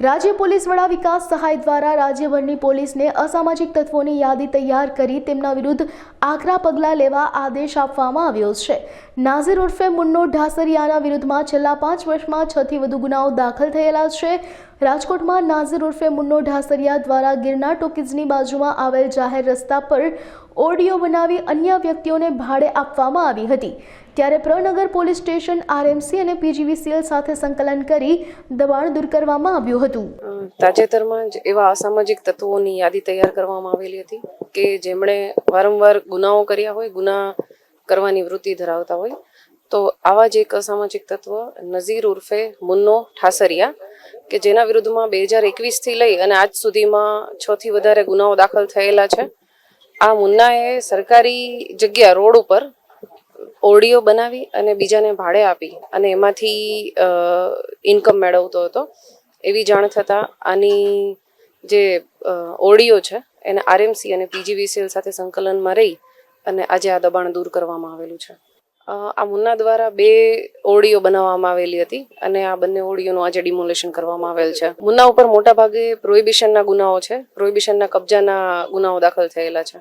રાજ્ય પોલીસ વડા વિકાસ સહાય દ્વારા રાજ્યભરની પોલીસને અસામાજિક તત્વોની યાદી તૈયાર કરી તેમના વિરુદ્ધ આકરા પગલાં લેવા આદેશ આપવામાં આવ્યો છે। નાઝીર ઉર્ફે મુન્નો ઢાસરિયાના વિરુદ્ધમાં છેલ્લા 5 વર્ષમાં 6થી વધુ ગુનાઓ દાખલ થયેલા છે। રાજકોટમાં નાઝીર ઉર્ફે મુન્નો ઢાસરિયા દ્વારા ગિરનાર ટોકીઝની બાજુમાં આવેલ જાહેર રસ્તા પર ઓડિયો બનાવી અન્ય વ્યક્તિઓને ભાડે આપવામાં આવી હતી। ત્યારે પ્રનગર પોલીસ સ્ટેશન આરએમસી અને પીજીવીસીએલ સાથે સંકલન કરી દબાણ દૂર કરવામાં આવ્યું હતું। તાજેતરમાં જ એવા અસામાજિક તત્વોની યાદી તૈયાર કરવામાં આવેલી હતી કે જેમણે વારંવાર ગુનાઓ કર્યા હોય, ગુના કરવાની વૃત્તિ ધરાવતા હોય, તો આવા જ એક અસામાજિક તત્વ નઝીર ઉર્ફે મુન્નો ઠાસરિયા કે જેના વિરુદ્ધમાં 2021થી લઈ અને આજ સુધીમાં 6થી વધારે ગુનાઓ દાખલ થયેલા છે। આ મુન્નાએ સરકારી જગ્યા રોડ ઉપર ઓડિયો બનાવી અને બીજાને ભાડે આપી અને એમાંથી ઇન્કમ મેળવતો હતો। એવી જાણ થતાં આની જે ઓડિયો છે એને આરએમસી અને પીજીવીસીએલ સાથે સંકલનમાં રહી અને આજે આ દબાણ દૂર કરવામાં આવેલું છે। આ મુન્ના દ્વારા 2 ઓડિયો બનાવવામાં આવેલી હતી અને આ બંને ઓડિયોનું આજે ડિમોલેશન કરવામાં આવેલ છે। મુન્ના ઉપર મોટાભાગે પ્રોહિબિશનના ગુનાઓ છે, પ્રોહિબિશનના કબજાના ગુનાઓ દાખલ થયેલા છે।